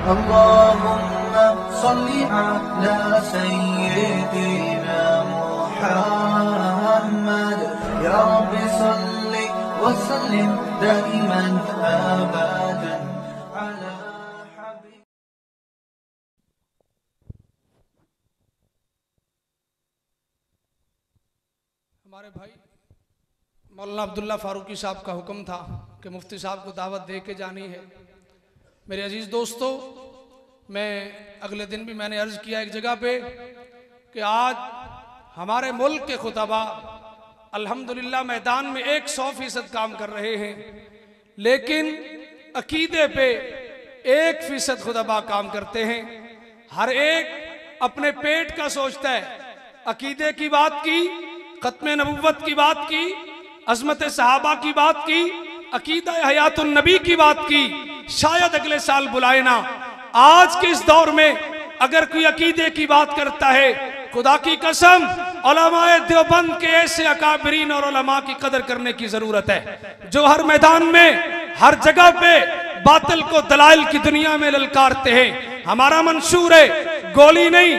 اللهم صل على سيدنا محمد يا رب صل وسلم دائما أبدا على حبيب. ہمارے بھائی مولانا عبداللہ فاروقی صاحب کا حکم تھا کہ مفتی صاحب کو دعوت دے کے جانی ہے. میرے عزیز دوستو، میں اگلے دن بھی میں نے عرض کیا ایک جگہ پہ کہ آج ہمارے ملک کے خطبہ الحمدللہ میدان میں 100% کام کر رہے ہیں، لیکن عقیدے پہ 1% خطبہ کام کرتے ہیں. ہر ایک اپنے پیٹ کا سوچتا ہے. عقیدے کی بات کی، ختم نبوت کی بات کی، عظمت صحابہ کی بات کی، عقیدہ حیات النبی کی بات کی، شاید اگلے سال بلائے نا. آج کے اس دور میں اگر کوئی عقیدے کی بات کرتا ہے، خدا کی قسم علماء دیوبند کے ایسے اکابرین اور علماء کی قدر کرنے کی ضرورت ہے جو ہر میدان میں ہر جگہ پہ باطل کو دلائل کی دنیا میں للکارتے ہیں. ہمارا منشور ہے گولی نہیں،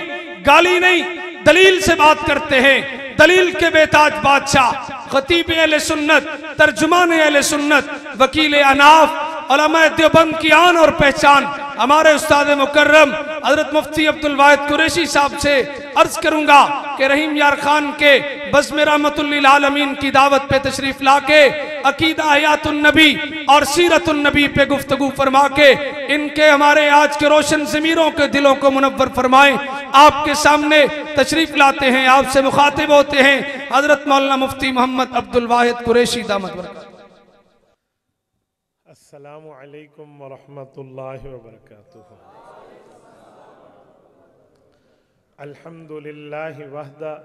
گالی نہیں، دلیل سے بات کرتے ہیں. دلیل کے بے تاج بادشاہ، خطیب اہل سنت، ترجمان اہل سنت، وکیل اناف، علماء دیوبند کی آن اور پہچان ہمارے استاد مکرم حضرت مفتی عبدالواحد قریشی صاحب سے عرض کروں گا کہ رحیم یار خان کے بزم رحمت للعالمین کی دعوت پہ تشریف لا کے عقیدہ حیات النبی اور سیرت النبی پہ گفتگو فرما کے ان کے ہمارے آج کے روشن ضمیروں کے دلوں کو منور فرمائیں. آپ کے سامنے تشریف لاتے ہیں، آپ سے مخاطب ہوتے ہیں حضرت مولانا مفتی محمد عبدالواحد قریشی دامت برکاتہ. السلام علیکم ورحمۃ اللہ وبرکاتہ. الحمد للہ وحدہ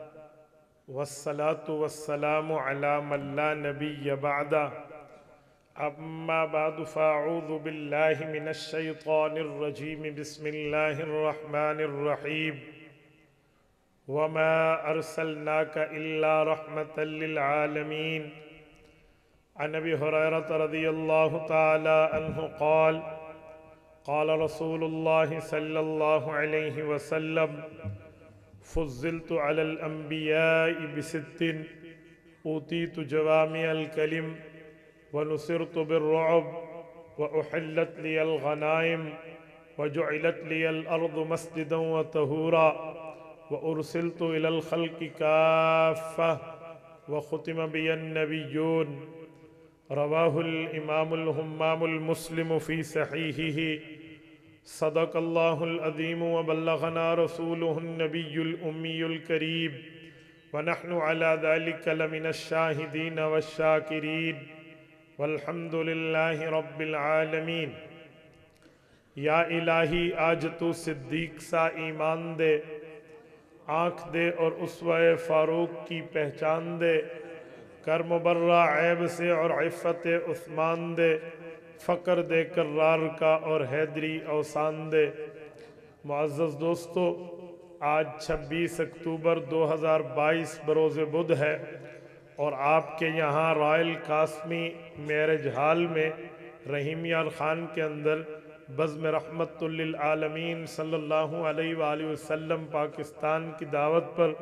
والصلاة والسلام علی من لا نبی بعدہ. اما بعد فاعوذ باللہ من الشیطان الرجیم. بسم اللہ الرحمن الرحیم. وما ارسلناک الا رحمة للعالمین. عن ابي هريرة رضي الله تعالى عنه قال قال رسول الله صلى الله عليه وسلم فضلت على الأنبياء بست أوتيت جوامع الكلم ونصرت بالرعب وأحلت لي الغنائم وجعلت لي الأرض مسجدا وطهورا وأرسلت إلى الخلق كافة وختم بي النبيون. رواہ الامام الہمام المسلم فی صحیحہ. صدق اللہ العظیم وبلغنا رسولہ النبی الامی الکریم ونحن علی ذلک لمن الشاہدین والشاکرین والحمد للہ رب العالمین. یا الہی آج تو صدیق سا ایمان دے، آنکھ دے اور اسوہ فاروق کی پہچان دے، کر مبرہ عیب سے اور عفت عثمان دے، فقر دے کرار کا اور حیدری اوسان دے. معزز دوستو، آج 26 اکتوبر 2022 بروز بدھ ہے اور آپ کے یہاں رائل قاسمی میرج ہال میں رحیم یار خان کے اندر بزم رحمت للعالمین صلی اللہ علیہ وآلہ وسلم پاکستان کی دعوت پر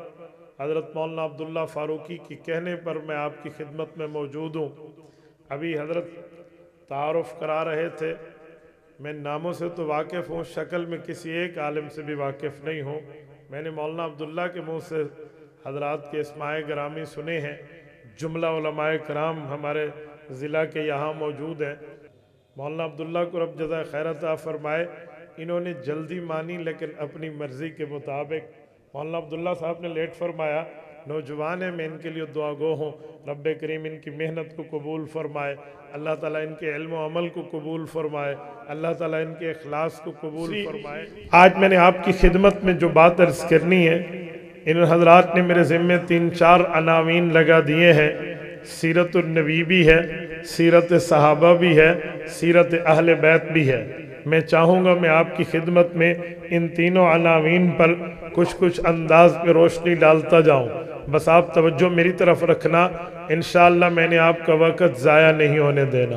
حضرت مولانا عبداللہ فاروقی کی کہنے پر میں آپ کی خدمت میں موجود ہوں. ابھی حضرت تعارف کرا رہے تھے. میں ناموں سے تو واقف ہوں، شکل میں کسی ایک عالم سے بھی واقف نہیں ہوں. میں نے مولانا عبداللہ کے منہ سے حضرات کے اسماء گرامی سنے ہیں. جملہ علماء کرام ہمارے ضلع کے یہاں موجود ہیں. مولانا عبداللہ کو رب جزائے خیر عطا فرمائے. انہوں نے جلدی مانی لیکن اپنی مرضی کے مطابق. مولانا عبداللہ صاحب نے لیٹ فرمایا، نوجوان ہیں، میں ان کے لیے دعا گو ہوں. رب کریم ان کی محنت کو قبول فرمائے، اللہ تعالیٰ ان کے علم و عمل کو قبول فرمائے، اللہ تعالیٰ ان کے اخلاص کو قبول فرمائے. آج میں نے آپ کی خدمت میں جو بات عرض کرنی ہے، ان حضرات نے میرے ذمے 3-4 عناوین لگا دیے ہیں. سیرت النبی بھی ہے، سیرت صحابہ بھی ہے، سیرت اہل بیت بھی ہے. میں چاہوں گا میں آپ کی خدمت میں ان تینوں عناوین پر کچھ انداز پہ روشنی ڈالتا جاؤں. بس آپ توجہ میری طرف رکھنا، انشاءاللہ میں نے آپ کا وقت ضائع نہیں ہونے دینا.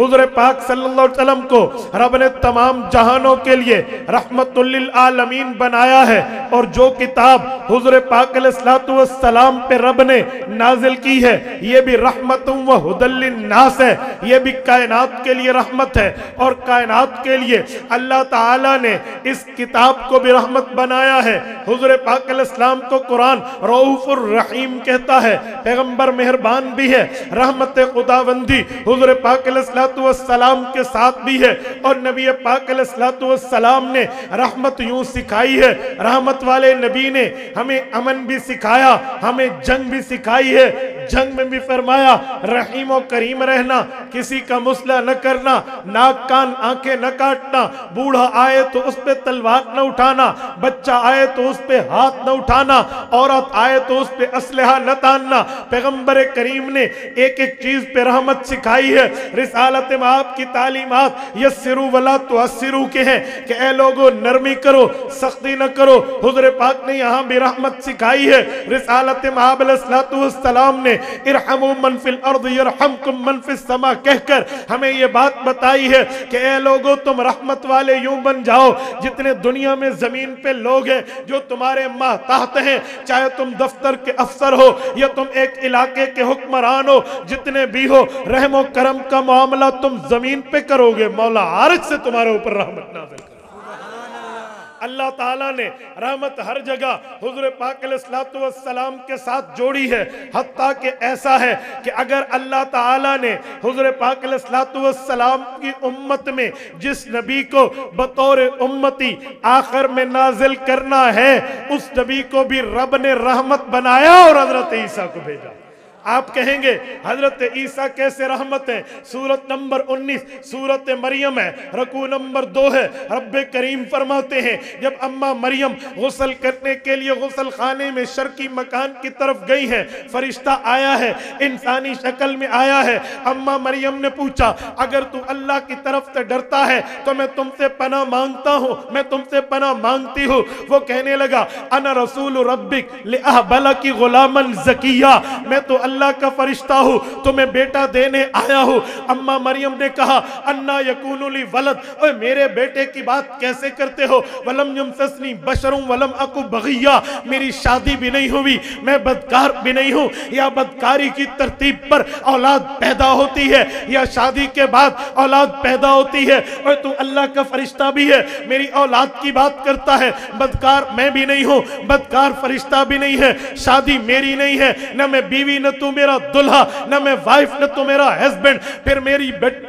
حضور پاک صلی اللہ علیہ وسلم کو رب نے تمام جہانوں کے لیے رحمت للعالمین بنایا ہے، اور جو کتاب حضور پاک علیہ السلام پہ رب نے نازل کی ہے یہ بھی رحمت و ہدی للناس ہے، یہ بھی کائنات کے لیے رحمت ہے، اور کائنات کے لیے اللہ تعالیٰ نے اس کتاب کو بھی رحمت بنایا ہے۔ حضور پاک علیہ السلام کو قرآن رؤوف الرحیم کہتا ہے، پیغمبر مہربان بھی ہے، رحمت خداوندی حضور پاک علیہ السلام کے ساتھ بھی ہے، اور نبی پاک علیہ السلام نے رحمت یوں سکھائی ہے، رحمت والے نبی نے ہمیں امن بھی سکھایا، ہمیں جنگ بھی سکھائی ہے۔ جنگ میں بھی فرمایا رحیم و کریم رہنا، کسی کا مسئلہ نہ کرنا، ناک کان آنکھیں نہ کاٹنا، بوڑھا آئے تو اس پہ تلوار نہ اٹھانا، بچہ آئے تو اس پہ ہاتھ نہ اٹھانا، عورت آئے تو اس پہ اسلحہ نہ تاننا۔ پیغمبر کریم نے ایک ایک چیز پہ رحمت سکھائی ہے۔ رسالت میں آپ کی تعلیمات یسرو ولا تعسرو کے ہیں کہ اے لوگو نرمی کرو، سختی نہ کرو۔ حضور پاک نے یہاں بھی رحمت سکھائی ہے۔ رسالت میں آپ علیہ السلام نے ارحموا من فی الارض یرحمکم من فی السماء کہہ کر ہمیں یہ بات بتائی ہے کہ اے لوگو تم رحمت والے یوں بن جاؤ، جتنے دنیا میں زمین پہ لوگ ہیں جو تمہارے ماتحت ہیں، چاہے تم دفتر کے افسر ہو یا تم ایک علاقے کے حکمران ہو، جتنے بھی ہو، رحم و کرم کا معاملہ تم زمین پہ کرو گے، مولا عارج سے تمہارے اوپر رحمت نازل کرے۔ اللہ تعالیٰ نے رحمت ہر جگہ حضور پاک علیہ السلام کے ساتھ جوڑی ہے، حتیٰ کہ ایسا ہے کہ اگر اللہ تعالیٰ نے حضور پاک علیہ السلام کی امت میں جس نبی کو بطور امتی آخر میں نازل کرنا ہے، اس نبی کو بھی رب نے رحمت بنایا اور حضرت عیسیٰ کو بھیجا۔ آپ کہیں گے حضرت عیسیٰ کیسے رحمت ہیں؟ سورت نمبر 19 سورت مریم ہے، رکوع نمبر 2 ہے۔ رب کریم فرماتے ہیں جب اماں مریم غسل کرنے کے لیے غسل خانے میں شرقی مکان کی طرف گئی ہیں، فرشتہ آیا ہے، انسانی شکل میں آیا ہے۔ اماں مریم نے پوچھا اگر تو اللہ کی طرف سے ڈرتا ہے تو میں تم سے پناہ مانگتا ہوں، میں تم سے پناہ مانگتی ہوں۔ وہ کہنے لگا انا رسول ربک لأہب لک غلاما زکیہ، میں تو اللہ کا فرشتہ ہوں، تمہیں بیٹا دینے آیا ہوں۔ اماں مریم نے کہا انا یکون لی ولد، اوہ میرے بیٹے کی بات کیسے کرتے ہو؟ ولم یمسسنی بشر ولم اکو بغیہ، میری شادی بھی نہیں ہوئی، میں بدکار بھی نہیں ہوں۔ یا بدکاری کی ترتیب پر اولاد پیدا ہوتی ہے یا شادی کے بعد اولاد پیدا ہوتی ہے، اور تو اللہ کا فرشتہ بھی ہے، میری اولاد کی بات کرتا ہے۔ بدکار میں بھی نہیں ہوں، بدکار فرشتہ بھی نہیں ہے، شادی میری نہیں ہے، نہ میں بیوی نہ تو میرا دلہا، نہ میں وائف نہ تو میرا ہسبینڈ، پھر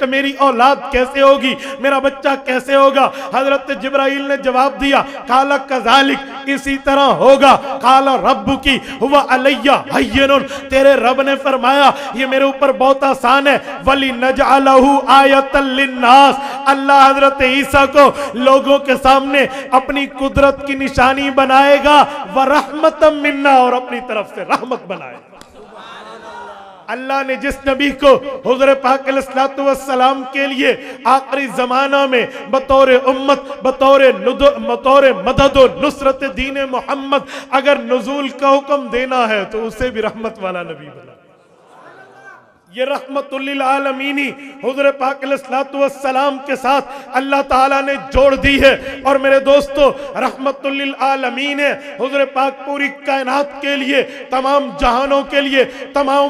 میری اولاد کیسے ہوگی، میرا بچہ کیسے ہوگا؟ حضرت جبرائیل نے جواب دیا قال کذالک، اسی طرح ہوگا۔ قال ربک هو علی ہین، تیرے رب نے فرمایا یہ میرے اوپر بہت آسان ہے۔ وَلِنَجْعَلَهُ آیَةً لِلنَّاسِ، اللہ حضرت عیسیٰ کو لوگوں کے سامنے اپنی قدرت کی نشانی بنائے گا، وَرَحْمَةً مِنَّا، اور اپنی طرف سے رحمت بنائے گا۔ اللہ نے جس نبی کو حضور پاک علیہ السلام کے لیے آخری زمانہ میں بطور امت، بطور مدد و نصرت دین محمد اگر نزول کا حکم دینا ہے تو اسے بھی رحمت والا نبی بنا۔ یہ رحمت للعالمینی حضور پاک علیہ السلام کے ساتھ اللہ تعالیٰ نے جوڑ دی ہے۔ اور میرے دوستو رحمت للعالمین ہے حضور پاک پوری کائنات کے لیے، تمام جہانوں کے لیے، تمام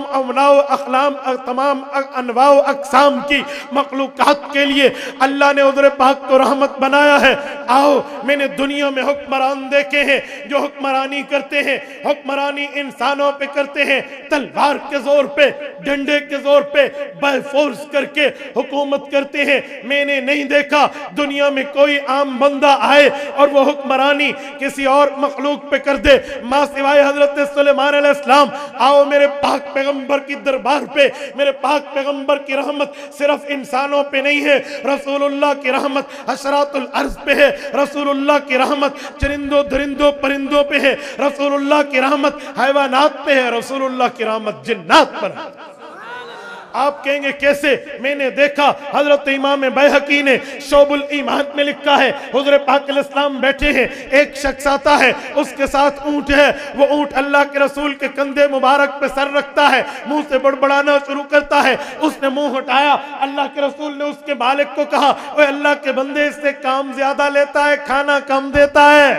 انواع و اقسام کی مخلوقات کے لیے اللہ نے حضور پاک کو رحمت بنایا ہے۔ آؤ میں نے دنیا میں حکمران دیکھے ہیں جو حکمرانی کرتے ہیں، حکمرانی انسانوں پہ کرتے ہیں، تلوار کے زور پہ، ڈنڈے کے زور پہ، بائی فورس کر کے حکومت کرتے ہیں۔ میں نے نہیں دیکھا دنیا میں کوئی عام بندہ آئے اور وہ حکمرانی کسی اور مخلوق پہ کر دے ماں سوائے حضرت سلیمان علیہ السلام۔ آؤ میرے پاک پیغمبر کی دربار پہ، میرے پاک پیغمبر کی رحمت صرف انسانوں پہ نہیں ہے، رسول اللہ کی رحمت حشرات الارض پہ ہے، رسول اللہ کی رحمت چرندوں درندوں پرندوں پہ ہے، رسول اللہ کی رحمت حیوانات پہ ہے، رسول اللہ کی رحمت جنات پر ہے۔ آپ کہیں گے کیسے؟ میں نے دیکھا حضرت امام بیہقی نے شعب الایمان میں لکھا ہے، حضور پاک علیہ السلام بیٹھے ہیں، ایک شخص آتا ہے، اس کے ساتھ اونٹ ہے، وہ اونٹ اللہ کے رسول کے کندھے مبارک پہ سر رکھتا ہے، منہ سے بڑبڑانا شروع کرتا ہے، اس نے منہ ہٹایا، اللہ کے رسول نے اس کے مالک کو کہا اے اللہ کے بندے، اس سے کام زیادہ لیتا ہے، کھانا کم دیتا ہے۔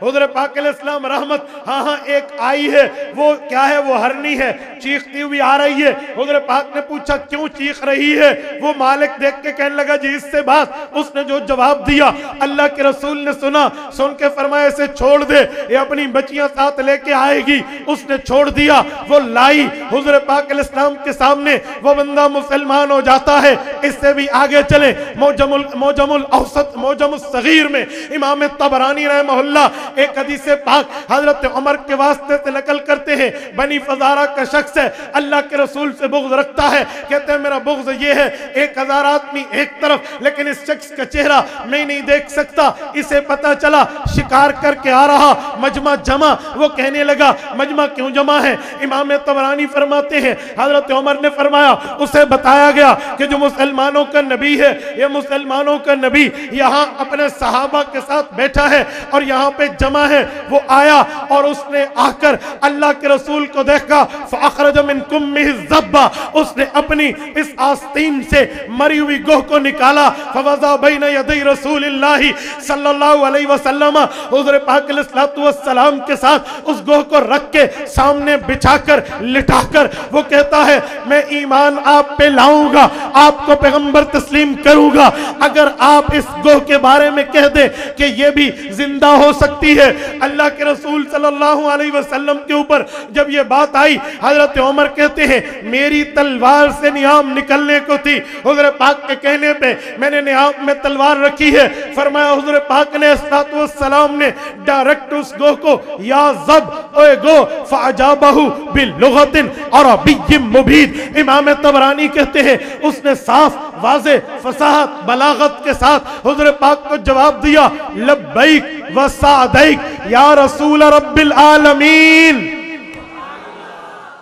حضور پاک علیہ السلام رحمت، ہاں ایک آئی ہے، وہ کیا ہے؟ وہ ہرنی ہے، چیختی ہوئی آ رہی ہے۔ حضور پاک نے پوچھا کیوں چیخ رہی ہے؟ وہ مالک دیکھ کے کہنے لگا جی اس سے بات۔ اس نے جو جواب دیا اللہ کے رسول نے سنا، سن کے فرمایا اسے چھوڑ دے، یہ اپنی بچیاں ساتھ لے کے آئے گی۔ اس نے چھوڑ دیا، وہ لائی حضور پاک علیہ السلام کے سامنے، وہ بندہ مسلمان ہو جاتا ہے۔ اس سے بھی آگے چلیں، موجم الاوسط موجم الصغیر میں امام طبرانی رحمہ اللہ ایک حدیث پاک حضرت عمر کے واسطے سے نقل کرتے ہیں، بنی فزارہ کا شخص ہے، اللہ کے رسول سے بغض رکھتا ہے، کہتے ہیں میرا بغض یہ ہے 1000 آدمی ایک طرف لیکن اس شخص کا چہرہ میں نہیں دیکھ سکتا۔ اسے پتا چلا شکار کر کے آ رہا، مجمع جمع، وہ کہنے لگا مجمع کیوں جمع ہے؟ امام طبرانی فرماتے ہیں حضرت عمر نے فرمایا اسے بتایا گیا کہ جو مسلمانوں کا نبی ہے، یہ مسلمانوں کا نبی یہاں اپنے صحابہ کے ساتھ بیٹھا ہے اور یہاں پہ جمع ہے۔ وہ آیا اور اس نے آ کر اللہ کے رسول کو دیکھا، فَأَخْرَجَ مِنْ كُمِّهِ الزَّبَّ، اس نے اپنی اس آستین سے مری ہوئی گوہ کو نکالا، فَوَضَعَ بَيْنَ يَدَيْ رَسُولِ اللَّهِ صلی اللہ علیہ وسلم، حضور پاک علیہ السلام کے ساتھ اس گوہ کو رکھ کے سامنے بچھا کر لٹا کر وہ کہتا ہے میں ایمان آپ پہ لاؤں گا، آپ کو پیغمبر تسلیم کروں گا اگر آپ اس گوہ کے بارے میں کہہ دیں کہ یہ بھی زندہ ہو سکتی ہے۔ اللہ کے رسول صلی اللہ علیہ وسلم کے اوپر جب یہ بات آئی، حضرت عمر کہتے ہیں میری تلوار سے نیام نکلنے کو تھی، حضور پاک کے کہنے پہ میں نے نیام میں تلوار رکھی ہے۔ فرمایا حضور پاک نے السلام نے ڈائریکٹ اس گوہ کو یا زب اے گو فعجابہ بلغت عربی مبین، امام طبرانی کہتے ہیں اس نے صاف واضح فصاحت بلاغت کے ساتھ حضور پاک کو جواب دیا لبیک و سعدیک یا رسول رب العالمین۔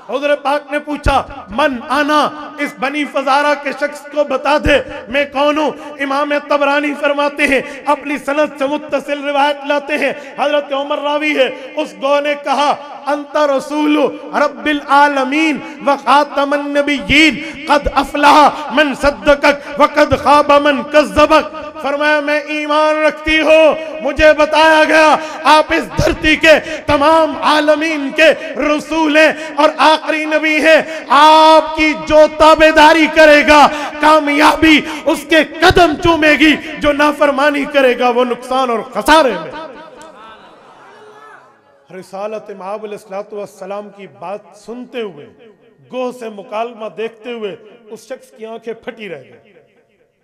حضور پاک نے پوچھا من انا، اس بنی فزارہ کے شخص کو بتا دے میں کون ہوں۔ امام طبرانی فرماتے ہیں اپنی سند سے متصل روایت لاتے ہیں، حضرت عمر راوی ہے، اس گوہ نے کہا انت رسول رب العالمین وخاتم النبیین قد افلح من صدقک وقد خاب من کذبک۔ فرمایا میں ایمان رکھتی ہوں، مجھے بتایا گیا آپ اس دھرتی کے تمام عالمین کے رسول ہیں اور آخری نبی ہیں، آپ کی جو تابعداری کرے گا کامیابی اس کے قدم چومے گی، جو نافرمانی کرے گا وہ نقصان اور خسارے میں۔ رسالت مآب علیہ السلام کی بات سنتے ہوئے، گوہ سے مکالمہ دیکھتے ہوئے اس شخص کی آنکھیں پھٹی رہ گئی۔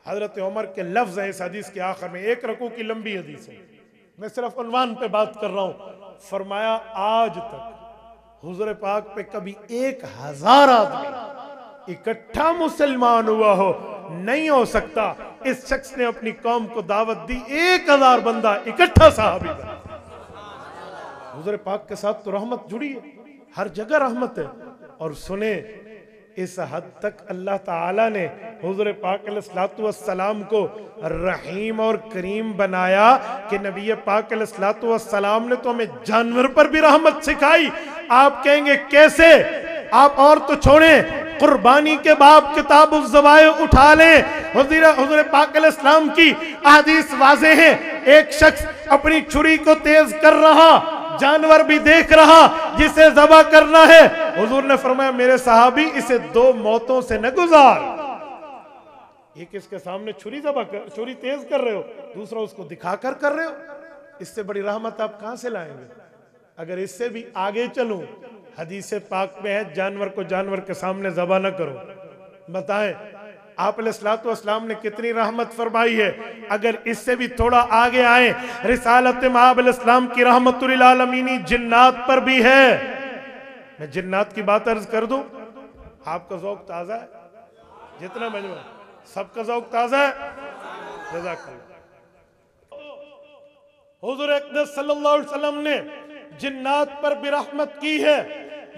حضرت عمر کے لفظ ہیں اس حدیث کے آخر میں، ایک رکوع کی لمبی حدیث ہے، میں صرف عنوان پہ بات کر رہا ہوں۔ فرمایا آج تک حضور پاک پہ کبھی 1000 آدمی اکٹھا مسلمان ہوا ہو نہیں ہو سکتا۔ اس شخص نے اپنی قوم کو دعوت دی، 1000 بندہ اکٹھا صحابی بنا۔ حضور پاک کے ساتھ تو رحمت جڑی ہے، ہر جگہ رحمت ہے۔ اور سنیں اس حد تک اللہ تعالیٰ نے حضور پاک علیہ السلام کو رحیم اور کریم بنایا کہ نبی پاک علیہ السلام نے تو ہمیں جانور پر بھی رحمت سکھائی۔ آپ کہیں گے کیسے؟ آپ اور تو چھوڑیں، قربانی کے باب کتاب الذبائح اٹھا لیں، حضور پاک علیہ السلام کی احادیث واضح ہیں۔ ایک شخص اپنی چھری کو تیز کر رہا، جانور بھی دیکھ رہا جسے ذبح کرنا ہے، حضور نے فرمایا میرے صحابی اسے 2 موتوں سے نہ گزار۔ ایک اس کے سامنے چھری تیز کر رہے ہو، دوسرا اس کو دکھا کر رہے ہو، اس سے بڑی رحمت آپ کہاں سے لائیں گے؟ اگر اس سے بھی آگے چلوں، حدیث پاک میں ہے جانور کو جانور کے سامنے ذبح نہ کرو۔ بتائیں آپ علیہ السلام نے کتنی رحمت فرمائی ہے۔ اگر اس سے بھی تھوڑا آگے آئیں، رسالت مآب علیہ السلام کی رحمت للعالمین جنات پر بھی ہے۔ میں جنات کی بات عرض کر دوں، آپ کا ذوق تازہ ہے، جتنا مجمع سب کا ذوق تازہ ہے، جزاک اللہ۔ حضور اقدس صلی اللہ علیہ وسلم نے جنات پر بھی رحمت کی ہے۔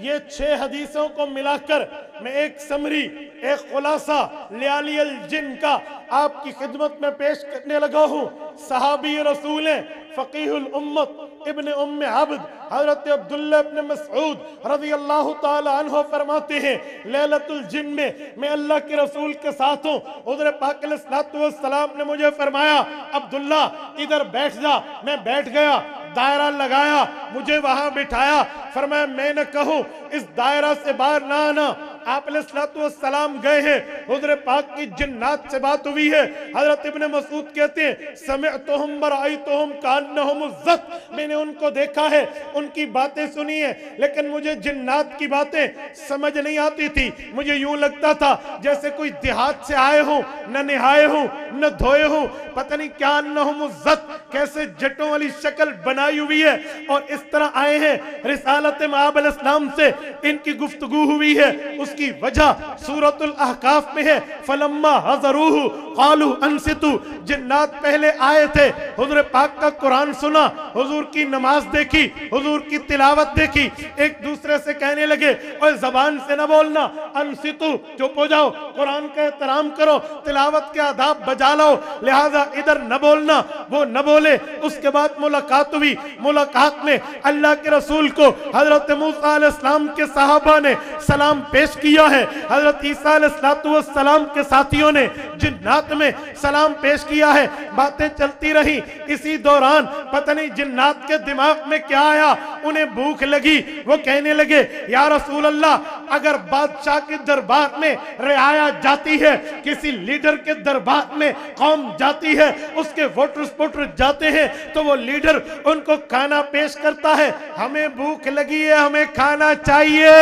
یہ 6 حدیثوں کو ملا کر میں ایک سمری، ایک خلاصہ لیالی الجن کا آپ کی خدمت میں پیش کرنے لگا ہوں۔ صحابی رسول ہیں، فقیہ الامت، ابن ام عبد، حضرت عبداللہ ابن مسعود رضی اللہ تعالی عنہ فرماتے ہیں لیلۃ الجن میں اللہ کے رسول کے ساتھ ہوں، حضور پاک علیہ السلام نے مجھے فرمایا عبداللہ ادھر بیٹھ جا، میں بیٹھ گیا، دائرہ لگایا، مجھے وہاں بٹھایا، فرمایا میں نہ کہوں اس دائرہ سے باہر نہ آنا۔ آپ علیہ السلام گئے ہیں، حضور پاک کی جنات سے بات ہوئی ہے۔ حضرت ابن مسعود کہتے ہیں سمعتہم برائیتہم کانہم الزت، میں نے ان کو دیکھا ہے، ان کی باتیں سنی ہیں، لیکن مجھے جنات کی باتیں سمجھ نہیں آتی تھی، مجھے یوں لگتا تھا جیسے کوئی دیہات سے آئے ہوں، نہ نہائے ہوں نہ دھوئے ہوں، پتہ نہیں کانہم الزت، کیسے جٹوں والی شکل بنائی ہوئی ہے، اور اس طرح آئے ہیں۔ رسالت مآب علیہ السلام سے ان کی گفتگو ہوئی ہے، اس کی وجہ سورۃ الاحقاف میں ہے فلما حضروہ قالوا انصتوا، جنات پہلے آئے تھے، حضور پاک کا قرآن سنا، حضور کی نماز دیکھی، حضور کی تلاوت دیکھی، ایک دوسرے سے کہنے لگے اور زبان سے نہ بولنا، انصتوا چپ ہو جاؤ، قرآن کا احترام کرو، تلاوت کے آداب بجا لاؤ، لہذا ادھر نہ بولنا، وہ نہ بولے۔ اس کے بعد ملاقات ہوئی، ملاقات میں اللہ کے رسول کو حضرت موسیٰ علیہ السلام کے صحابہ نے سلام پیش کیا ہے، حضرت عیسیٰ علیہ السلام کے ساتھیوں نے جنات میں سلام پیش کیا ہے، باتیں چلتی رہی۔ اسی دوران پتہ نہیں جنات کے دماغ میں کیا آیا، انہیں بھوک لگی، وہ کہنے لگے یا رسول اللہ اگر بادشاہ کے دربار میں رعایا جاتی ہے، کسی لیڈر کے دربار میں قوم جاتی ہے، اس کے ووٹر جاتے ہیں تو وہ لیڈر ان کو کھانا پیش کرتا ہے، ہمیں بھوک لگی ہے، ہمیں کھانا چاہیے۔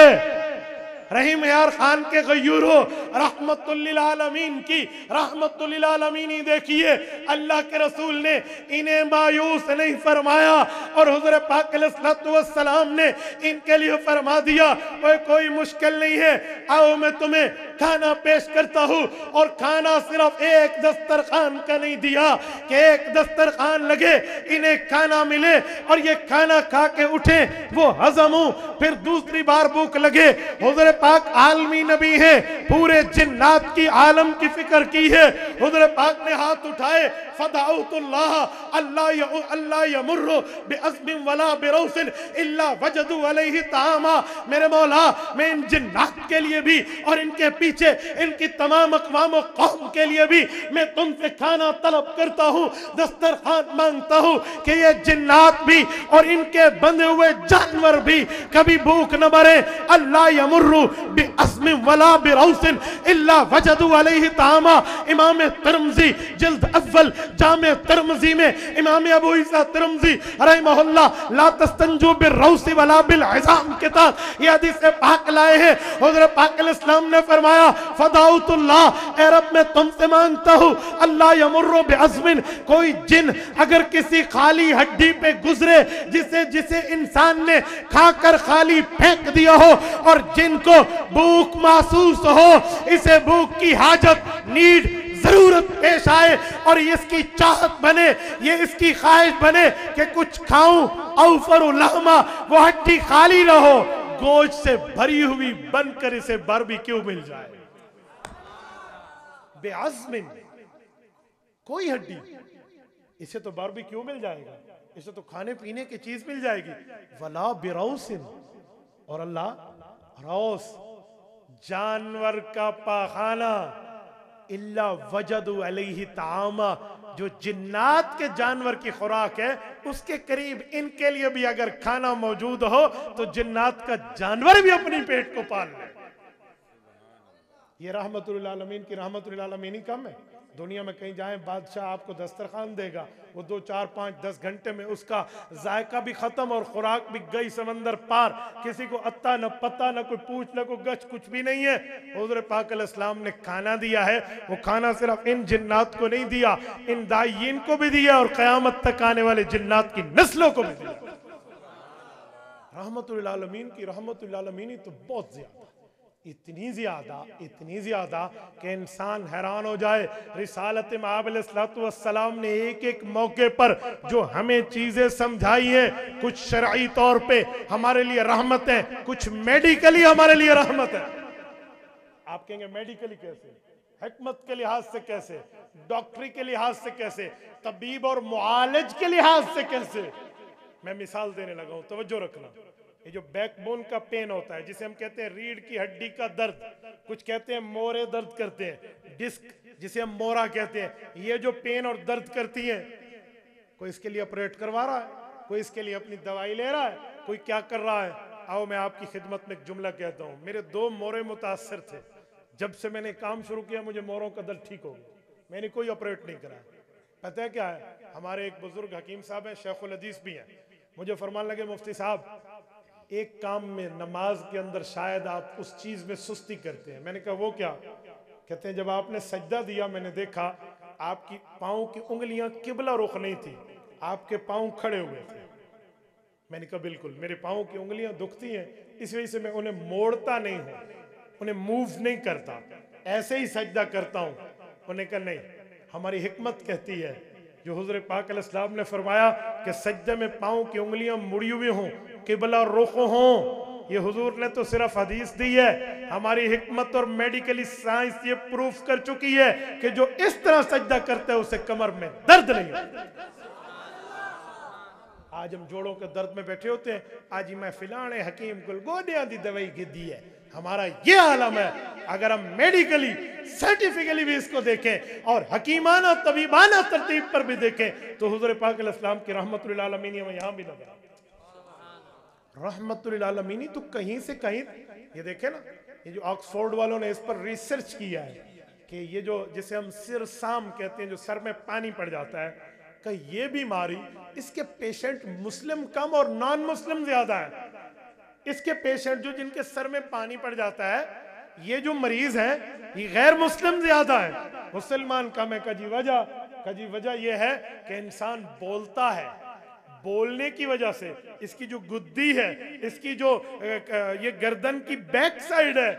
رحیم یار خان کے غیورو رحمت للعالمین کی رحمت للعالمینی دیکھیے، اللہ کے رسول نے انہیں مایوس نہیں فرمایا، اور حضور پاک علیہ السلام نے ان کے لیے فرما دیا کوئی مشکل نہیں ہے، آؤ میں تمہیں کھانا پیش کرتا ہوں۔ اور کھانا صرف ایک دسترخوان کا نہیں دیا کہ ایک دسترخوان لگے، انہیں کھانا ملے اور یہ کھانا کھا کے اٹھیں، وہ ہضم ہوں، پھر دوسری بار بھوک لگے۔ حضور پاک عالمی نبی ہے، پورے جنات کی عالم کی فکر کی ہے، حضور پاک نے ہاتھ اٹھائے فدعوت اللہ یمر بعزم ولا بروس الا وجدوا علیہ طعاما، میرے مولا میں ان جنات کے لیے بھی اور ان کے پیچھے ان کی تمام اقوام و قوم کے لیے بھی میں تم سے کھانا طلب کرتا ہوں، دسترخوان مانگتا ہوں کہ یہ جنات بھی اور ان کے بندے ہوئے جانور بھی کبھی بھوک نہ مرے۔ اللہ یمر بعزم ولا بروس الا وجدوا علیہ طعاما، امام ترمذی جلد اول جامع ترمذی میں امام ابو عیسیٰ ترمذی رحمہ اللہ لا تستنجو بالروس ولا بالعظام کے تحت یہ حدیث پاک لائے ہیں۔ حضرت پاک علیہ السلام نے فرمایا فدعوت اللہ، اے رب میں تم سے مانگتا ہوں اللہ یمر بعزم، کوئی جن اگر کسی خالی ہڈی پہ گزرے جسے انسان نے کھا کر خالی پھینک دیا ہو اور جن کو بھوک محسوس ہو، اسے بھوک کی حاجت نیڈ ضرورت پیش آئے اور یہ اس کی چاہت بنے، یہ اس کی خواہش بنے کہ کچھ کھاؤں، اوفر لحمہ، وہ ہڈی خالی نہ ہو، گوشت سے بھری ہوئی بن کر اسے باربیکیو مل جائے۔ بے عزم، کوئی ہڈی، اسے تو باربیکیو مل جائے گا، اسے تو کھانے پینے کی چیز مل جائے گی۔ ولا بروس، اور اللہ روس جانور کا پاخانہ، الا وجدوا علیہ طعاما، جو جنات کے جانور کی خوراک ہے اس کے قریب ان کے لیے بھی اگر کھانا موجود ہو تو جنات کا جانور بھی اپنی پیٹ کو پال لے۔ یہ رحمت للعالمین کی رحمت للعالمینی کم ہے؟ دنیا میں کہیں جائیں بادشاہ آپ کو دسترخوان دے گا، وہ 2 4 5 10 گھنٹے میں اس کا ذائقہ بھی ختم اور خوراک بھی گئی سمندر پار، کسی کو اتا نہ پتا نہ کوئی پوچھ نہ کوئی گچھ، کچھ بھی نہیں ہے۔ حضور پاک علیہ السلام نے کھانا دیا ہے، وہ کھانا صرف ان جنات کو نہیں دیا، ان دائین کو بھی دیا اور قیامت تک آنے والے جنات کی نسلوں کو بھی دیا۔ رحمت للعالمین کی رحمت للعالمینی تو بہت زیادہ، اتنی زیادہ کہ انسان حیران ہو جائے۔ رسالت مآب علیہ السلام نے ایک ایک موقع پر جو ہمیں چیزیں سمجھائی ہیں، کچھ شرعی طور پہ ہمارے لیے رحمت ہے، کچھ میڈیکلی ہمارے لیے رحمت ہے۔ آپ کہیں گے میڈیکلی کیسے؟ حکمت کے لحاظ سے کیسے؟ ڈاکٹری کے لحاظ سے کیسے؟ طبیب اور معالج کے لحاظ سے کیسے؟ میں مثال دینے لگا ہوں، توجہ رکھنا۔ یہ جو بیک بون کا پین ہوتا ہے، جسے ہم کہتے ہیں ریڑھ کی ہڈی کا درد، کچھ کہتے ہیں مورے درد کرتے ہیں، ڈسک جسے ہم مورا کہتے ہیں، یہ جو پین اور درد کرتی ہیں، کوئی اس کے لیے آپریٹ کروا رہا ہے، کوئی اس کے لیے اپنی دوائی لے رہا ہے، کوئی کیا کر رہا ہے؟ آؤ میں آپ کی خدمت میں ایک جملہ کہتا ہوں۔ میرے 2 مورے متاثر تھے، جب سے میں نے کام شروع کیا مجھے موروں کا درد ٹھیک ہو گیا، میں نے کوئی آپریٹ نہیں کرا۔ پتہ ہے کیا ہے؟ ہمارے ایک بزرگ حکیم صاحب ہیں، شیخ الحدیث بھی ہیں، مجھے فرمان لگے مفتی صاحب ایک کام میں نماز کے اندر شاید آپ اس چیز میں سستی کرتے ہیں۔ میں نے کہا وہ کیا؟ کہتے ہیں جب آپ نے سجدہ دیا میں نے دیکھا آپ کی پاؤں کی انگلیاں قبلہ رخ نہیں تھی، آپ کے پاؤں کھڑے ہوئے تھے۔ میں نے کہا بالکل، میرے پاؤں کی انگلیاں دکھتی ہیں، اس وجہ سے میں انہیں موڑتا نہیں ہوں، انہیں موو نہیں کرتا، ایسے ہی سجدہ کرتا ہوں۔ انہوں نے کہا نہیں، ہماری حکمت کہتی ہے جو حضور پاک علیہ السلام نے فرمایا کہ سجدے میں پاؤں کی انگلیاں مڑی ہوئی ہوں، قبلہ رخ ہوں، یہ حضور نے تو صرف حدیث دی ہے، ہماری حکمت اور میڈیکلی سائنس یہ پروف کر چکی ہے کہ جو اس طرح سجدہ کرتا ہے اسے کمر میں درد نہیں ہوتا۔ آج ہم جوڑوں کے درد میں بیٹھے ہوتے ہیں، آج میں فلانے حکیم کو گوڈیاں دی دوائی گدی ہے، ہمارا یہ عالم ہے۔ اگر ہم میڈیکلی سرٹیفکلی بھی اس کو دیکھیں اور حکیمانہ طبیبانہ ترتیب پر بھی دیکھیں تو حضور پاک علیہ السلام کی رحمت للعالمین ہمیں یہاں بھی نظر آتی ہے۔ رحمت للعالمین تو کہیں سے کہیں، یہ دیکھیں نا، یہ جو آکسفورڈ والوں نے اس پر ریسرچ کیا ہے کہ یہ جو جسے ہم سر سام کہتے ہیں، جو سر میں پانی پڑ جاتا ہے، کہ یہ بیماری اس کے پیشنٹ مسلم کم اور نان مسلم زیادہ ہے۔ اس کے پیشنٹ جو جن کے سر میں پانی پڑ جاتا ہے، یہ جو مریض ہیں یہ غیر مسلم زیادہ ہے، مسلمان کم ہے۔ کجی وجہ یہ ہے کہ انسان بولتا ہے، بولنے کی وجہ سے اس کی جو گدی ہے، اس کی جو یہ گردن کی بیک سائیڈ ہے،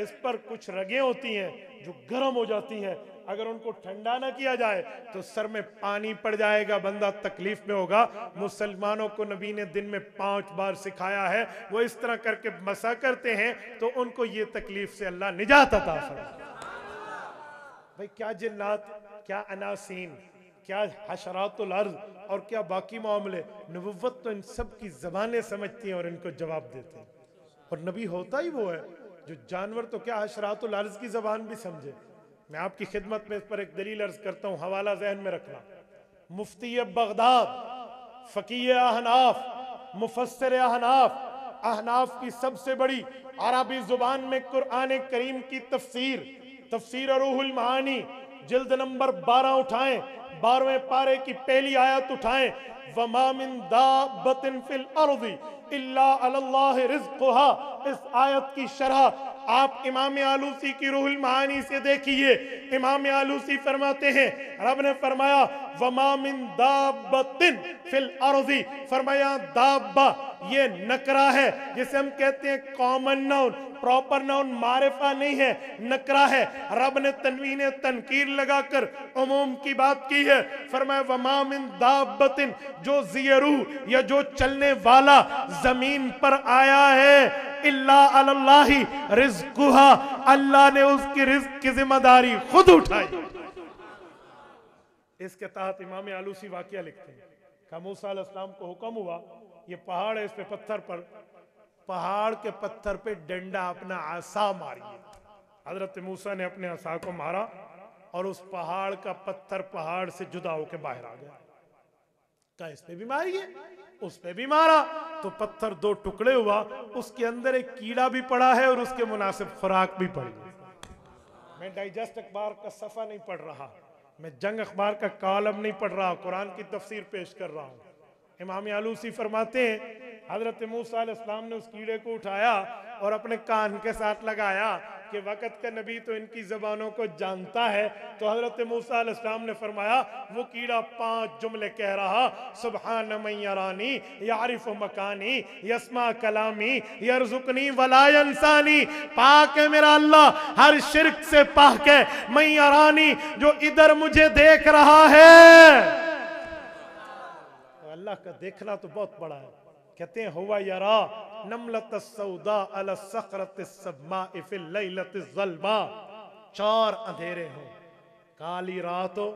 اس پر کچھ رگیں ہوتی ہیں جو گرم ہو جاتی ہیں، اگر ان کو ٹھنڈا نہ کیا جائے تو سر میں پانی پڑ جائے گا، بندہ تکلیف میں ہوگا۔ مسلمانوں کو نبی نے دن میں 5 بار سکھایا ہے، وہ اس طرح کر کے مسا کرتے ہیں تو ان کو یہ تکلیف سے اللہ نجات عطا فرمائے۔ بھئی کیا جنات، کیا اناسین، کیا حشرات الارض اور کیا باقی معاملے، نبوت تو ان سب کی زبانیں سمجھتی ہیں اور ان کو جواب دیتے ہیں۔ اور نبی ہوتا ہی وہ ہے جو جانور تو کیا حشرات الارض کی زبان بھی سمجھے۔ میں آپ کی خدمت میں اس پر ایک دلیل عرض کرتا ہوں، حوالہ ذہن میں رکھنا۔ مفتی بغداد، فقیہ احناف، مفسر احناف، احناف کی سب سے بڑی عربی زبان میں قرآن کریم کی تفسیر روح المعانی جلد نمبر 12 اٹھائیں، 12ویں پارے کی پہلی آیت اٹھائیں، وَمَا مِن دَابَّةٍ فِي الْأَرْضِ إِلَّا عَلَى اللَّهِ رِزْقُهَا۔ اس آیت کی شرح آپ امام آلوسی کی روح المعانی سے دیکھئے۔ امام آلوسی فرماتے ہیں رب نے فرمایا وَمَا مِن دَابَّةٍ فِي الْأَرْضِ، فرمایا دابہ یہ نکرہ ہے، جسے ہم کہتے ہیں کامن ناؤن، پراپر ناؤن، معرفہ نہیں ہے، نکرہ ہے۔ رب نے تنوین تنکیر لگا کر عموم کی بات کی ہے، فرمایا وَمَا مِن دَابَّةٍ، جو زیرو یا جو چلنے والا زمین پر آیا ہے، اللہ اللہ رزقها، اللہ نے اس کی رزق کی ذمہ داری خود اٹھائی۔ اس کے تحت امام آلوسی واقعہ لکھتے ہیں کہ موسیٰ علیہ السلام کو حکم ہوا، یہ پہاڑ ہے، اس پہ پتھر پر، پہاڑ کے پتھر پہ ڈنڈا اپنا عصا ماریے۔ حضرت موسیٰ نے اپنے عصا کو مارا اور اس پہاڑ کا پتھر پہاڑ سے جدا ہو کے باہر آ گیا۔ کہا اس پہ بھی ماری ہے، اس پہ بھی مارا تو پتھر 2 ٹکڑے ہوا، اس کے اندر ایک کیڑا بھی پڑا ہے اور اس کے مناسب خوراک بھی پڑی ہے۔ میں ڈائجسٹ اخبار کا صفحہ نہیں پڑھ رہا، میں جنگ اخبار کا کالم نہیں پڑھ رہا، قرآن کی تفسیر پیش کر رہا ہوں۔ امام آلوسی فرماتے ہیں حضرت موسیٰ علیہ السلام نے اس کیڑے کو اٹھایا اور اپنے کان کے ساتھ لگایا کہ وقت کا نبی تو ان کی زبانوں کو جانتا ہے، تو حضرت موسیٰ علیہ السلام نے فرمایا وہ کیڑا 5 جملے کہہ رہا، سبحان من یرانی یعرف مکانی یسمع کلامی یرزقنی ولا ینسانی، پاک ہے میرا اللہ، ہر شرک سے پاک ہے، من یرانی جو ادھر مجھے دیکھ رہا ہے۔ اللہ کا دیکھنا تو بہت بڑا ہے، کہتے ہیں ہوا یرا نملۃ السوداء علی الصخرۃ السماء فی اللیلۃ الظلماء، 4 اندھیرے ہوں، کالی رات ہو،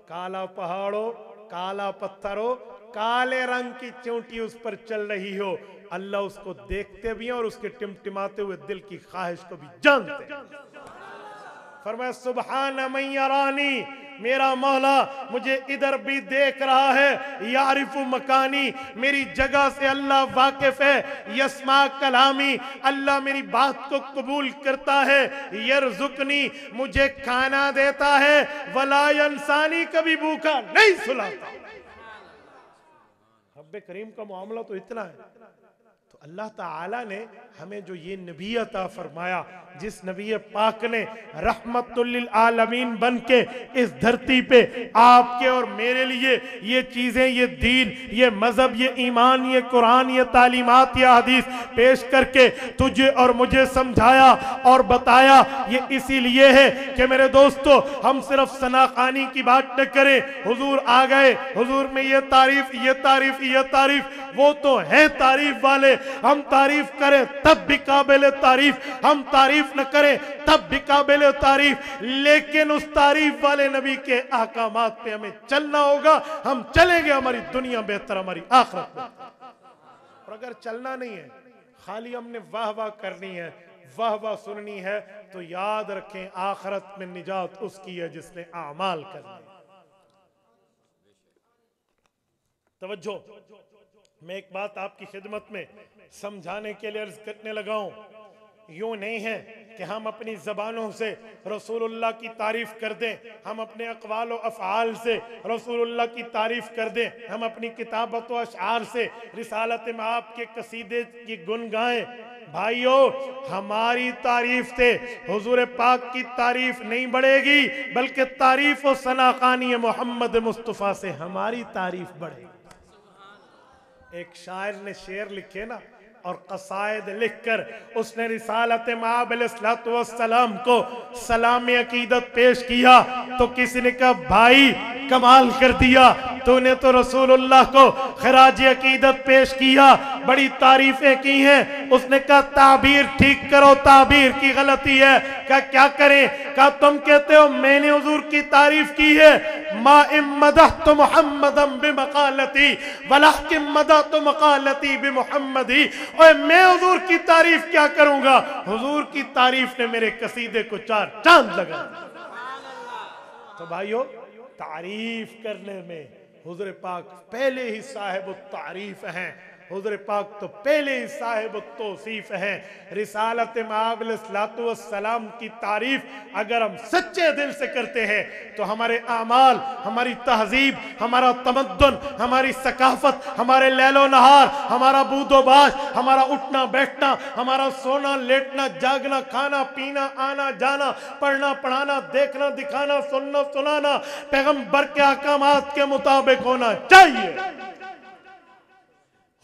کالا پہاڑ ہو، کالا پتھر ہو، کالے رنگ کی چونٹی اس پر چل رہی ہو، اللہ اس کو دیکھتے بھی ہیں اور اس کے ٹمٹماتے ہوئے دل کی خواہش کو بھی جانتے ہیں۔ فرمایا سبحان من یرانی، میرا مولا مجھے ادھر بھی دیکھ رہا ہے، یعرف مکانی، میری جگہ سے اللہ واقف ہے، یسمع کلامی، اللہ میری بات کو قبول کرتا ہے، یرزقنی، مجھے کھانا دیتا ہے، ولا ینسانی، کبھی بھوکا نہیں سلاتا۔ رب کریم کا معاملہ تو اتنا ہے۔ تو اللہ تعالیٰ نے ہمیں جو یہ نبی عطا فرمایا، جس نبی پاک نے رحمت للعالمین بن کے اس دھرتی پہ آپ کے اور میرے لیے یہ چیزیں، یہ دین، یہ مذہب، یہ ایمان، یہ قرآن، یہ تعلیمات، یہ حدیث پیش کر کے تجھے اور مجھے سمجھایا اور بتایا، یہ اسی لیے ہے کہ میرے دوستو ہم صرف ثنا خوانی کی بات نہ کریں، حضور آ گئے، حضور میں یہ تعریف، یہ تعریف، یہ تعریف، وہ تو ہیں تعریف والے، ہم تعریف کریں تب بھی قابل تعریف، ہم تعریف نہ کریں تب بھی قابل تعریف، لیکن اس تعریف والے نبی کے احکامات پہ ہمیں چلنا ہوگا، ہم چلیں گے ہماری دنیا بہتر، ہماری آخرت بہتر۔ اور اگر چلنا نہیں ہے، خالی ہم نے واہ واہ کرنی ہے، واہ واہ سننی ہے، تو یاد رکھیں آخرت میں نجات اس کی ہے جس نے اعمال کرنے۔ توجہ، میں ایک بات آپ کی خدمت میں سمجھانے کے لیے عرض کرنے لگا ہوں، یوں نہیں ہے کہ ہم اپنی زبانوں سے رسول اللہ کی تعریف کر دیں، ہم اپنے اقوال و افعال سے رسول اللہ کی تعریف کر دیں، ہم اپنی کتابت و اشعار سے رسالت مآب کے قصیدے کی گن گائیں۔ بھائیو، ہماری تعریف سے حضور پاک کی تعریف نہیں بڑھے گی، بلکہ تعریف و ثنا خوانی محمد مصطفیٰ سے ہماری تعریف بڑھے گی۔ ایک شاعر نے شعر لکھے نا اور قصائد لکھ کر اس نے رسالت مآب علیہ السلام کو سلام عقیدت پیش کیا، تو کسی نے کہا بھائی کمال کر دیا، تو نے تو رسول اللہ کو خراج عقیدت پیش کیا، بڑی تعریفیں کی ہیں۔ اس نے کہا تعبیر ٹھیک کرو، تعبیر کی غلطی ہے۔ کہا کیا کریں؟ کہا تم کہتے ہو میں نے حضور کی تعریف کی ہے، ما ان مدحت محمدا بمقالتی ولکن مدحت مقالتی بمحمدی، اور میں حضور کی تعریف کیا کروں گا، حضور کی تعریف نے میرے قصیدے کو 4 چاند لگا۔ تو بھائیو، تعریف کرنے میں حضور پاک پہلے ہی صاحب التعریف ہیں، حضور پاک تو پہلے ہی صاحب التوصیف ہیں۔ رسالت مآب علیہ السلام کی تعریف اگر ہم سچے دل سے کرتے ہیں تو ہمارے اعمال، ہماری تہذیب، ہمارا تمدن، ہماری ثقافت، ہمارے لیل و نہار، ہمارا بود و باش، ہمارا اٹھنا بیٹھنا، ہمارا سونا لیٹنا جاگنا، کھانا پینا، آنا جانا، پڑھنا پڑھانا، دیکھنا دکھانا، سننا سنانا پیغمبر کے احکامات کے مطابق ہونا چاہیے۔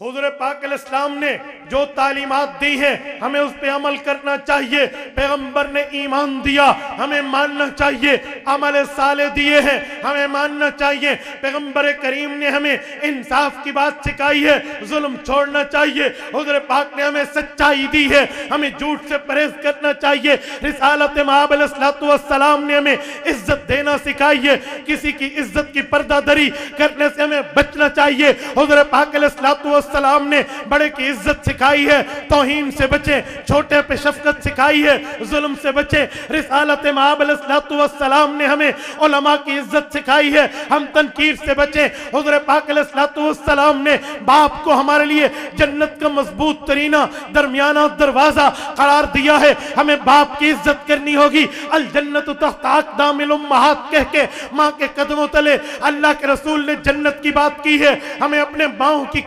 حضور پاک علیہ السلام نے جو تعلیمات دی ہیں ہمیں اس پہ عمل کرنا چاہیے۔ پیغمبر نے ایمان دیا، ہمیں ماننا چاہیے۔ عمل صالح دیے ہیں، ہمیں ماننا چاہیے۔ پیغمبر کریم نے ہمیں انصاف کی بات سکھائی ہے، ظلم چھوڑنا چاہیے۔ حضور پاک نے ہمیں سچائی دی ہے، ہمیں جھوٹ سے پرہیز کرنا چاہیے۔ رسالت مآب علیہ السلام نے ہمیں عزت دینا سکھائی ہے، کسی کی عزت کی پردہ دری کرنے سے ہمیں بچنا چاہیے۔ حضور پاک علیہ السلام نے بڑے کی عزت سکھائی ہے، توہین سے بچیں، چھوٹے پہ شفقت سکھائی ہے، ظلم سے بچیں۔ رسالت مآب علیہ السلام نے ہمیں علماء کی عزت سکھائی ہے، ہم تنقیر سے بچیں۔ حضور پاک علیہ السلام نے باپ کو ہمارے لیے جنت کا مضبوط ترینہ درمیانہ دروازہ قرار دیا ہے، ہمیں باپ کی عزت کرنی ہوگی۔ الجنت تحت اقدام الامہات کہہ کے ماں کے قدموں تلے اللہ کے رسول نے جنت کی بات کی ہے، ہمیں اپنے ماؤں کی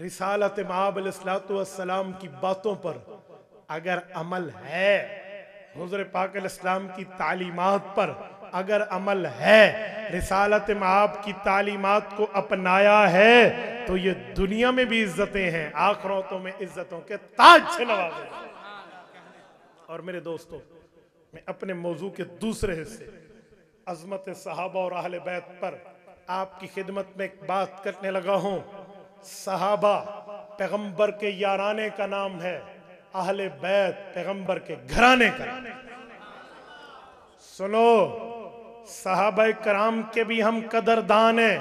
رسالت مآب علیہ السلام کی باتوں پر اگر عمل ہے، حضور پاک علیہ السلام کی تعلیمات پر اگر عمل ہے، رسالت مآب کی تعلیمات کو اپنایا ہے، تو یہ دنیا میں بھی عزتیں ہیں، آخرتوں میں عزتوں کے تاج سے نوازے گا۔ اور میرے دوستو، میں اپنے موضوع کے دوسرے حصے عظمت صحابہ اور اہل بیت پر آپ کی خدمت میں ایک بات کرنے لگا ہوں۔ صحابہ پیغمبر کے یارانے کا نام ہے، اہل بیت پیغمبر کے گھرانے کا نام ہے۔ سنو، صحابہ کرام کے بھی ہم قدردان ہیں،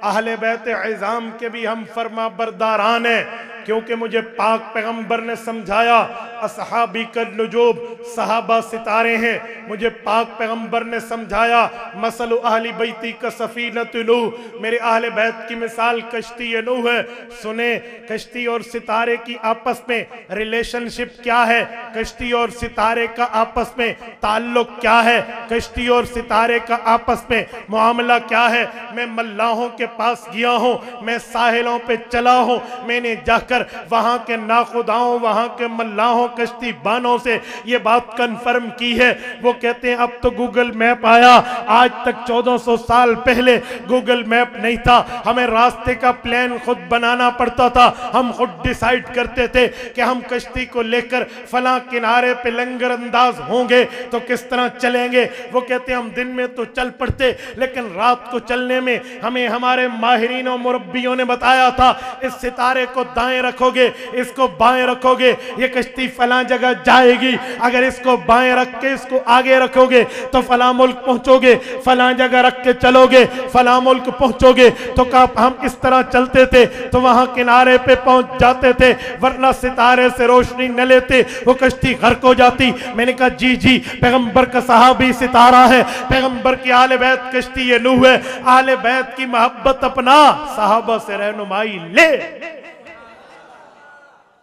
اہل بیت عظام کے بھی ہم فرما برداران ہیں، کیونکہ مجھے پاک پیغمبر نے سمجھایا اصحابی کالنجوم، صحابہ ستارے ہیں۔ مجھے پاک پیغمبر نے سمجھایا مثل اہل بیتی کا سفینۃ نوح، میرے اہل بیت کی مثال کشتی نوح ہے۔ سنیں، کشتی اور ستارے کی آپس میں ریلیشن شپ کیا ہے، کشتی اور ستارے کا آپس میں تعلق کیا ہے، کشتی اور ستارے کا آپس میں معاملہ کیا ہے۔ میں ملاحوں کے پاس گیا ہوں، میں ساحلوں پہ چلا ہوں، میں نے جا کر وہاں کے ناخداؤں، وہاں کے ملاحوں، کشتی بانوں سے یہ بات کنفرم کی ہے۔ وہ کہتے ہیں اب تو گوگل میپ آیا، آج تک 1400 سال پہلے گوگل میپ نہیں تھا، ہمیں راستے کا پلان خود بنانا پڑتا تھا، ہم خود ڈیسائیڈ کرتے تھے کہ ہم کشتی کو لے کر فلاں کنارے پہ لنگر انداز ہوں گے تو کس طرح چلیں گے۔ وہ کہتے ہیں ہم دن میں تو چل پڑتے، لیکن رات کو چلنے میں ہمیں ہمارے ماہرین و مربیوں نے بتایا تھا اس ستارے کو دائیں رکھو گے، اس کو بائیں رکھو گے، یہ کشتی فلاں جگہ جائے گی، اگر اس کو بائیں رکھ کے اس کو آگے رکھو گے تو فلاں ملک پہنچو گے، فلاں جگہ رکھ کے چلو گے فلاں ملک پہنچو گے۔ تو کہا ہم اس طرح چلتے تھے تو وہاں کنارے پہ پہنچ جاتے تھے، ورنہ ستارے سے روشنی نہ لیتے وہ کشتی غرق ہو جاتی۔ میں نے کہا جی جی، پیغمبر کا صحابی ستارہ ہے، پیغمبر کی اہل بیت کشتی یہ نوح ہے، اہل بیت کی محبت اپنا، صحابہ سے رہنمائی لے۔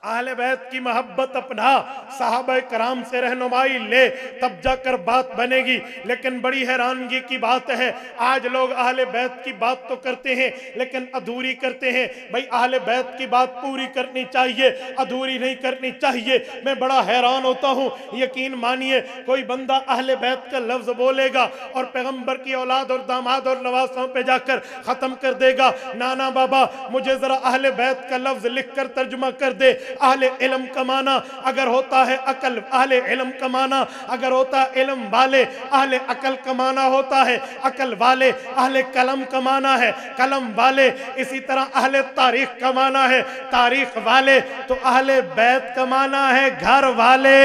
اہل بیت کی محبت اپنا، صحابہ کرام سے رہنمائی لے، تب جا کر بات بنے گی۔ لیکن بڑی حیرانگی کی بات ہے، آج لوگ اہل بیت کی بات تو کرتے ہیں لیکن ادھوری کرتے ہیں۔ بھئی اہل بیت کی بات پوری کرنی چاہیے، ادھوری نہیں کرنی چاہیے۔ میں بڑا حیران ہوتا ہوں، یقین مانیے کوئی بندہ اہل بیت کا لفظ بولے گا اور پیغمبر کی اولاد اور داماد اور نواسوں پہ جا کر ختم کر دے گا، نانا بابا مجھے ذرا اہل بیت کا لفظ لکھ کر ترجمہ کر دے۔ اہل علم کا معنی اگر ہوتا ہے عقل، اہل علم کا معنی اگر ہوتا ہے علم والے، اہل عقل کا معنی ہوتا ہے عقل والے، اہل قلم کا معنی ہے قلم والے، اسی طرح اہل تاریخ کا معنی ہے تاریخ والے، تو اہل بیت کا معنی ہے گھر والے۔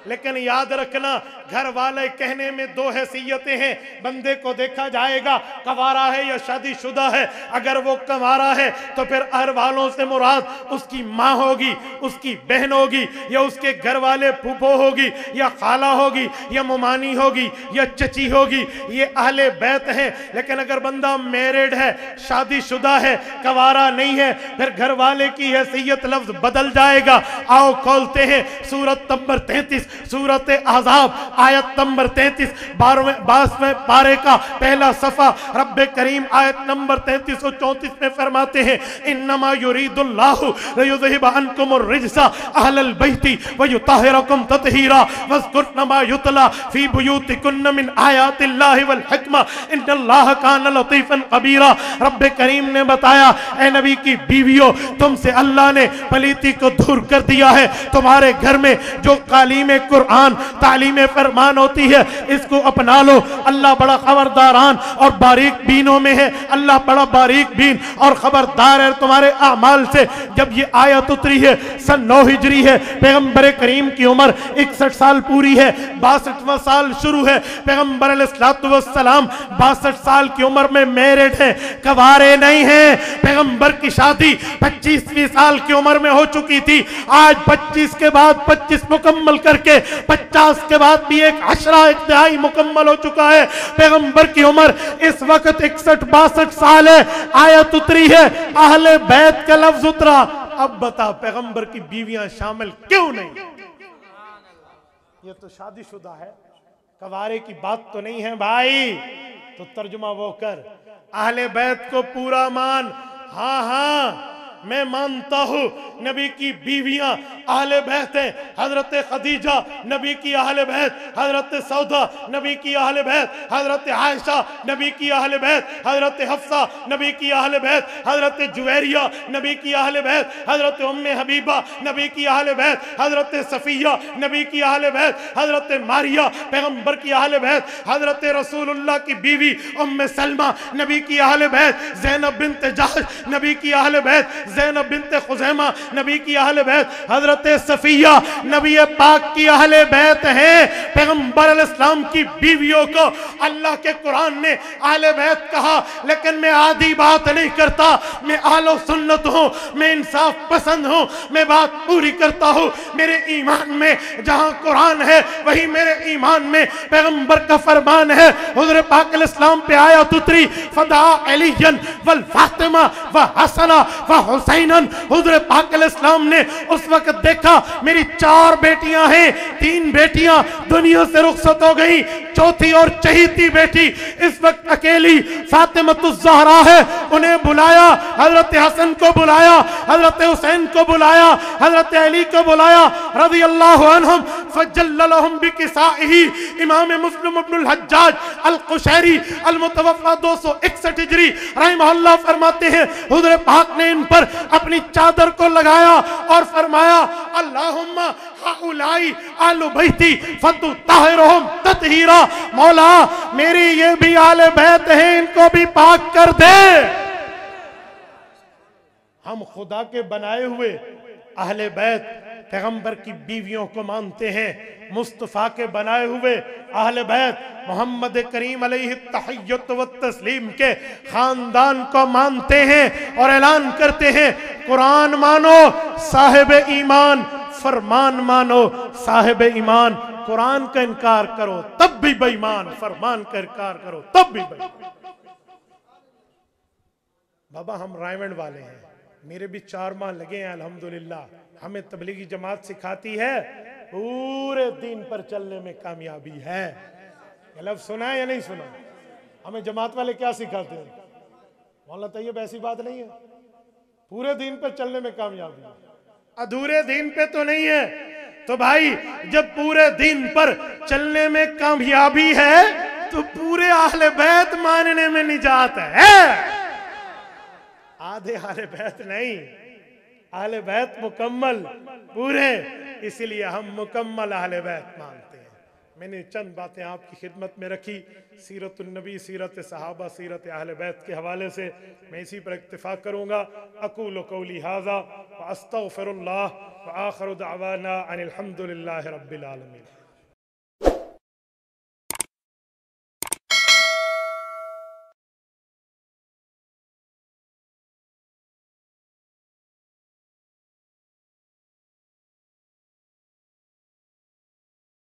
لیکن یاد رکھنا گھر والے کہنے میں دو حیثیتیں ہیں، بندے کو دیکھا جائے گا کنوارا ہے یا شادی شدہ ہے۔ اگر وہ کنوارا ہے تو پھر اہل والوں سے مراد اس کی ماں ہوگی، اس کی بہن ہوگی، یا اس کے گھر والے پھوپھو ہوگی، یا خالہ ہوگی، یا ممانی ہوگی، یا چچی ہوگی، یہ اہل بیت ہیں۔ لیکن اگر بندہ میرڈ ہے، شادی شدہ ہے، کنوارا نہیں ہے، پھر گھر والے کی حیثیت لفظ بدل جائے گا۔ آؤ کھولتے ہیں سورت نمبر 33 سورت احزاب آیت نمبر 33 22ویں پارے کا پہلا صفحہ۔ رب کریم آیت نمبر 33 و 34 میں فرماتے ہیں انما یرید اللہ لیذہب عنکم الرجس اہل البیت ویطہرکم تطہیرا واذکرن ما یتلی فی بیوتکن من آیات اللہ والحکمہ ان اللہ کان لطیفا خبیرا۔ رب کریم نے بتایا اے نبی کی بیویوں، تم سے اللہ نے پلیتی کو دور کر دیا ہے، تمہارے گھر میں جو تعلیم قرآن تعلیم فرمان ہوتی ہے اس کو اپنا لو۔ اللہ بڑا خبرداران اور باریک بینوں میں ہے، اللہ بڑا باریک بین اور خبردار ہے تمہارے اعمال سے۔ جب یہ آیت اتری ہے سن 9 ہجری ہے، پیغمبر کریم کی عمر 61 سال پوری ہے، 62واں سال شروع ہے۔ پیغمبر علیہ السلام 62 سال کی عمر میں میرڈ ہیں، کنوارے نہیں ہیں۔ پیغمبر کی شادی 25ویں سال کی عمر میں ہو چکی تھی، آج 25 کے بعد 25 مکمل کر کے 50 کے بعد بھی ایک عشرہ ابتدائی مکمل ہو چکا ہے۔ پیغمبر کی عمر اس وقت 61-62 سال ہے، آیت اتری ہے، اہل بیت کا لفظ اترا۔ اب بتا پیغمبر کی بیویاں شامل کیوں نہیں؟ یہ تو شادی شدہ ہے، کنوارے کی بات تو نہیں ہے بھائی۔ تو ترجمہ وہ کر، اہل بیت کو پورا مان، ہاں ہاں میں مانتا ہوں نبی کی بیویاں اہل بیت ہیں، حضرت خدیجہ نبی کی اہل بیت، حضرت سودا نبی کی اہل بیت، حضرت عائشہ نبی کی اہل بیت، حضرت حفصہ نبی کی اہل بیت، حضرت جویریہ نبی کی اہل بیت، حضرت ام حبیبہ نبی کی اہل بیت، حضرت صفیہ نبی کی اہل بیت، حضرت ماریہ پیغمبر کی اہل بیت، حضرت رسول اللہ کی بیوی ام سلمہ نبی کی اہل بیت، زینب بنت جحش نبی کی اہل بیت، زینب بنت خزیمہ نبی کی اہل بیت، حضرت صفیہ نبی پاک کی اہل بیت ہیں۔ پیغمبر علیہ السلام کی بیویوں کو اللہ کے قرآن نے اہل بیت کہا، لیکن میں عادی بات نہیں کرتا، میں اہل و سنت ہوں، میں انصاف پسند ہوں، میں بات پوری کرتا ہوں۔ میرے ایمان میں جہاں قرآن ہے وہی میرے ایمان میں پیغمبر کا فرمان ہے۔ حضور پاک علیہ السلام پہ آیت اتری فدعا علیًا والفاطمہ وحسنہ وحسینًا۔ حضور پاک علیہ السلام نے اس وقت دیکھا میری 4 بیٹیاں ہیں، 3 بیٹیاں دنیا سے رخصت ہو گئی، چوتھی اور چہیتی بیٹی اس وقت اکیلی فاطمہ الزہرا ہے۔ انہیں بلایا، حضرت حسن کو بلایا، حضرت حسین کو بلایا، حضرت علی کو بلایا رضی اللہ عنہم، فجللہم بکسائہ۔ امام مسلم ابن الحجاج القشیری المتوفى 261 ہجری رحمہ اللہ فرماتے ہیں حضور پاک نے ان پر اپنی چادر کو لگایا اور فرمایا اللہم ہؤلائی آل بیتی فتطہرہم تطہیرا۔ مولا میری یہ بھی آل بیت ہیں، ان کو بھی پاک کر دے۔ ہم خدا کے بنائے ہوئے اہل بیت پیغمبر کی بیویوں کو مانتے ہیں، مصطفیٰ کے بنائے ہوئے اہل بیت محمد کریم علیہ التحیت والتسلیم کے خاندان کو مانتے ہیں اور اعلان کرتے ہیں قرآن مانو صاحب ایمان، فرمان مانو صاحب ایمان۔ قرآن کا انکار کرو تب بھی بے ایمان، فرمان کا انکار کرو تب بھی بے ایمان۔ بابا ہم رائمنڈ والے ہیں، میرے بھی 4 ماہ لگے ہیں الحمدللہ۔ ہمیں تبلیغی جماعت سکھاتی ہے پورے دین پر چلنے میں کامیابی ہے۔ یہ لفظ سنا ہے یا نہیں سنا؟ ہمیں جماعت والے کیا سکھاتے ہیں؟ مولانا طیب ایسی بات نہیں ہے، پورے دین پر چلنے میں کامیابی ہے، ادھورے دین پہ تو نہیں ہے۔ تو بھائی جب پورے دین پر چلنے میں کامیابی ہے تو پورے اہل بیت ماننے میں نجات ہے، آدھے اہل بیت نہیں، اہل بیت مکمل پورے، اس لیے ہم مکمل اہل بیت مانتے ہیں۔ میں نے چند باتیں آپ کی خدمت میں رکھی، سیرت النبی، سیرت صحابہ، سیرت اہل بیت کے حوالے سے، میں اسی پر اکتفا کروں گا۔ اقول قولی ھذا واستغفر اللہ وآخر دعوانا ان الحمد للہ رب العالمین۔